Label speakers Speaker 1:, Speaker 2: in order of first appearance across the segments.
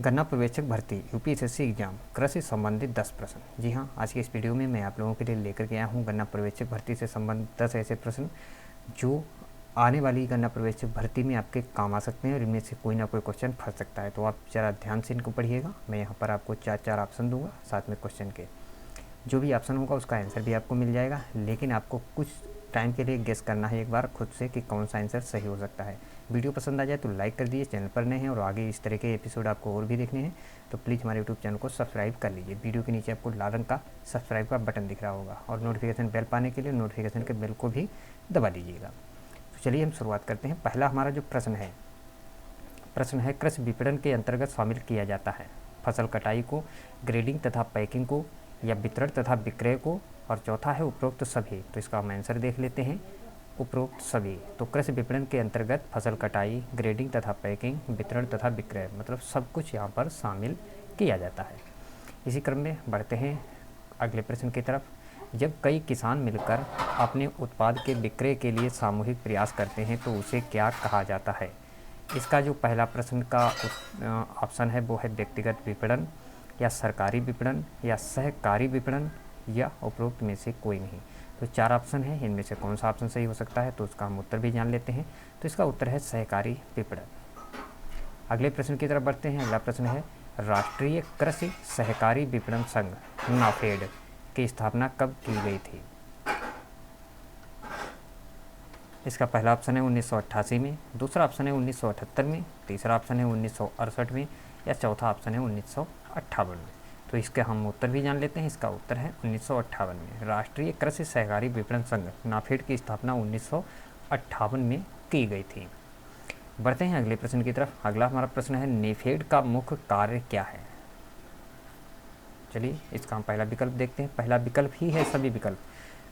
Speaker 1: गन्ना पर्यवेक्षक भर्ती यूपीएससी एग्जाम कृषि संबंधित 10 प्रश्न। जी हाँ, आज की इस वीडियो में मैं आप लोगों के लिए लेकर के आया हूँ गन्ना पर्यवेक्षक भर्ती से संबंधित 10 ऐसे प्रश्न जो आने वाली गन्ना पर्यवेक्षक भर्ती में आपके काम आ सकते हैं और इनमें से कोई ना कोई क्वेश्चन फंस सकता है। तो आप ज़रा ध्यान से इनको पढ़िएगा। मैं यहाँ पर आपको चार ऑप्शन दूंगा साथ में क्वेश्चन के। जो भी ऑप्शन होगा उसका आंसर भी आपको मिल जाएगा, लेकिन आपको कुछ टाइम के लिए गेस करना है एक बार खुद से कि कौन सा आंसर सही हो सकता है। वीडियो पसंद आ जाए तो लाइक कर दीजिए, चैनल पर नए हैं और आगे इस तरह के एपिसोड आपको और भी देखने हैं तो प्लीज़ हमारे यूट्यूब चैनल को सब्सक्राइब कर लीजिए। वीडियो के नीचे आपको लाल रंग का सब्सक्राइब का बटन दिख रहा होगा और नोटिफिकेशन बेल पाने के लिए नोटिफिकेशन के बेल को भी दबा दीजिएगा। तो चलिए हम शुरुआत करते हैं। पहला हमारा जो प्रश्न है कृषि विपणन के अंतर्गत शामिल किया जाता है फसल कटाई को, ग्रेडिंग तथा पैकिंग को, या वितरण तथा विक्रय को, और चौथा है उपरोक्त सभी। तो इसका हम आंसर देख लेते हैं। उपरोक्त सभी तो कृषि विपणन के अंतर्गत फसल कटाई, ग्रेडिंग तथा पैकिंग, वितरण तथा विक्रय मतलब सब कुछ यहाँ पर शामिल किया जाता है। इसी क्रम में बढ़ते हैं अगले प्रश्न की तरफ। जब कई किसान मिलकर अपने उत्पाद के विक्रय के लिए सामूहिक प्रयास करते हैं तो उसे क्या कहा जाता है? इसका जो पहला प्रश्न का ऑप्शन है वो है व्यक्तिगत विपणन, या सरकारी विपणन, या सहकारी विपणन, या उपरोक्त में से कोई नहीं। तो चार ऑप्शन है, इनमें से कौन सा ऑप्शन सही हो सकता है? तो उसका हम उत्तर भी जान लेते हैं। तो इसका उत्तर है सहकारी विपणन। अगले प्रश्न की तरफ बढ़ते हैं। अगला प्रश्न है राष्ट्रीय कृषि सहकारी विपणन संघ नाफेड की स्थापना कब की गई थी? इसका पहला ऑप्शन है 1988 में, दूसरा ऑप्शन है 1978 में, तीसरा ऑप्शन है 1968 में, या चौथा ऑप्शन है 1958 में। तो इसके हम उत्तर भी जान लेते हैं। इसका उत्तर है 1958 में। राष्ट्रीय कृषि सहकारी विपणन संघ नाफेड की स्थापना 1958 में की गई थी। बढ़ते हैं अगले प्रश्न की तरफ। अगला हमारा प्रश्न है नेफेड का मुख्य कार्य क्या है? चलिए इसका हम पहला विकल्प देखते हैं। पहला विकल्प ही है सभी विकल्प,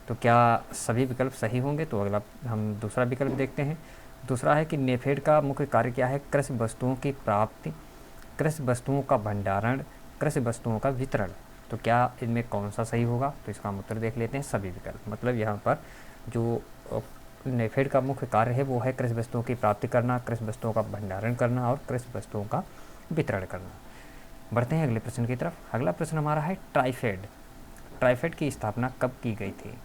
Speaker 1: तो क्या सभी विकल्प सही होंगे? तो अगला हम दूसरा विकल्प देखते हैं। दूसरा है कि नेफेड का मुख्य कार्य क्या है? कृषि वस्तुओं की प्राप्ति, कृषि वस्तुओं का भंडारण, कृषि वस्तुओं का वितरण। तो क्या इनमें कौन सा सही होगा? तो इसका हम उत्तर देख लेते हैं सभी विकल्प। मतलब यहाँ पर जो नेफेड का मुख्य कार्य है वो है कृषि वस्तुओं की प्राप्ति करना, कृषि वस्तुओं का भंडारण करना और कृषि वस्तुओं का वितरण करना। बढ़ते हैं अगले प्रश्न की तरफ। अगला प्रश्न हमारा है ट्राइफेड। ट्राइफेड की स्थापना कब की गई थी?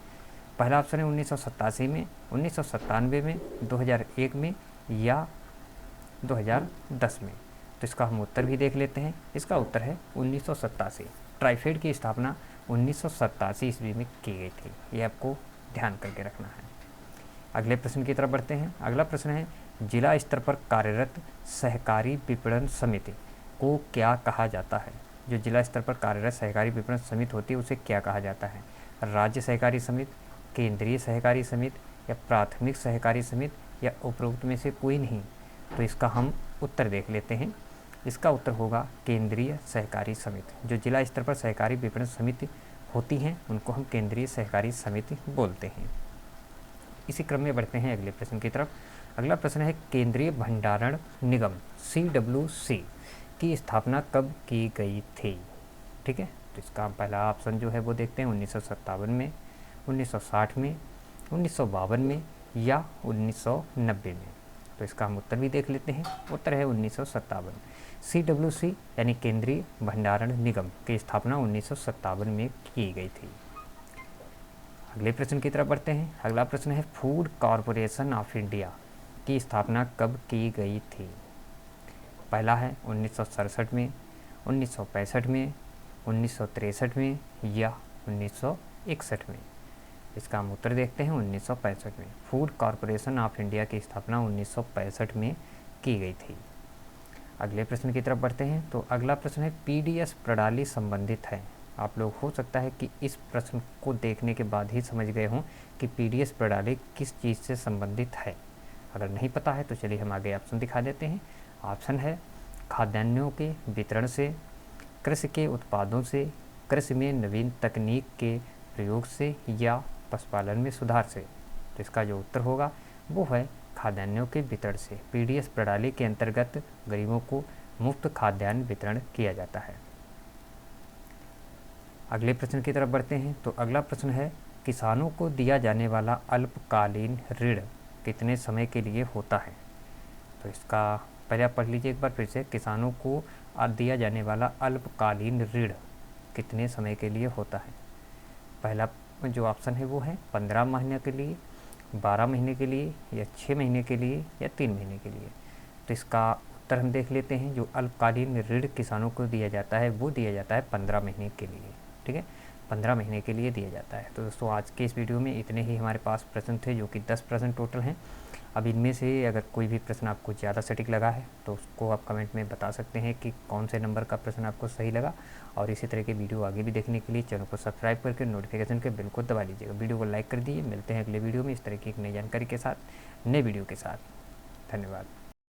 Speaker 1: पहला ऑप्शन है 1987 में, 1997 में, 2001 में, या 2010 में। तो इसका हम उत्तर भी देख लेते हैं। इसका उत्तर है 1987। ट्राइफेड की स्थापना 1987 ईस्वी में की गई थी। ये आपको ध्यान करके रखना है। अगले प्रश्न की तरफ बढ़ते हैं। अगला प्रश्न है जिला स्तर पर कार्यरत सहकारी विपणन समिति को क्या कहा जाता है? जो जिला स्तर पर कार्यरत सहकारी विपणन समिति होती है उसे क्या कहा जाता है? राज्य सहकारी समिति, केंद्रीय सहकारी समिति, या प्राथमिक सहकारी समिति, या उपरोक्त में से कोई नहीं। तो इसका हम उत्तर देख लेते हैं। इसका उत्तर होगा केंद्रीय सहकारी समिति। जो जिला स्तर पर सहकारी विपणन समिति होती हैं उनको हम केंद्रीय सहकारी समिति बोलते हैं। इसी क्रम में बढ़ते हैं अगले प्रश्न की तरफ। अगला प्रश्न है केंद्रीय भंडारण निगम CWC की स्थापना कब की गई थी? ठीक है, तो इसका पहला ऑप्शन जो है वो देखते हैं 1957 में, 1960 में, 1952 में, या 1990 में। तो इसका हम उत्तर भी देख लेते हैं। उत्तर है 1957। CWC यानी केंद्रीय भंडारण निगम की स्थापना 1957 में की गई थी। अगले प्रश्न की तरफ बढ़ते हैं। अगला प्रश्न है फूड कॉरपोरेशन ऑफ इंडिया की स्थापना कब की गई थी? पहला है 1967 में, 1965 में, 1963 में, या 1961 में। इसका हम उत्तर देखते हैं 1965 में। फूड कॉरपोरेशन ऑफ इंडिया की स्थापना 1965 में की गई थी। अगले प्रश्न की तरफ बढ़ते हैं। तो अगला प्रश्न है PDS प्रणाली संबंधित है। आप लोग हो सकता है कि इस प्रश्न को देखने के बाद ही समझ गए हों कि PDS प्रणाली किस चीज़ से संबंधित है। अगर नहीं पता है तो चलिए हम आगे ऑप्शन दिखा देते हैं। ऑप्शन है खाद्यान्नों के वितरण से, कृषि के उत्पादों से, कृषि में नवीन तकनीक के प्रयोग से, या पशुपालन में सुधार से। तो इसका जो उत्तर होगा वो है खाद्यान्नों के वितरण से। PDS प्रणाली के अंतर्गत गरीबों को मुफ्त खाद्यान्न वितरण किया जाता है। अगले प्रश्न की तरफ बढ़ते हैं। तो अगला प्रश्न है किसानों को दिया जाने वाला अल्पकालीन ऋण कितने समय के लिए होता है? तो इसका पहले आप पढ़ लीजिए एक बार फिर से। किसानों को दिया जाने वाला अल्पकालीन ऋण कितने समय के लिए होता है? पहला जो ऑप्शन है वो है 15 महीने के लिए, 12 महीने के लिए, या 6 महीने के लिए, या 3 महीने के लिए। तो इसका उत्तर हम देख लेते हैं। जो अल्पकालीन ऋण किसानों को दिया जाता है वो दिया जाता है 15 महीने के लिए। ठीक है, 15 महीने के लिए दिया जाता है। तो दोस्तों आज के इस वीडियो में इतने ही हमारे पास प्रश्न थे, जो कि 10 प्रश्न टोटल हैं। अब इनमें से अगर कोई भी प्रश्न आपको ज़्यादा सटीक लगा है तो उसको आप कमेंट में बता सकते हैं कि कौन से नंबर का प्रश्न आपको सही लगा। और इसी तरह के वीडियो आगे भी देखने के लिए चैनल को सब्सक्राइब करके नोटिफिकेशन के बिल को दबा लीजिएगा। वीडियो को लाइक कर दीजिए। मिलते हैं अगले वीडियो में इस तरह की एक नई जानकारी के साथ, नए वीडियो के साथ। धन्यवाद।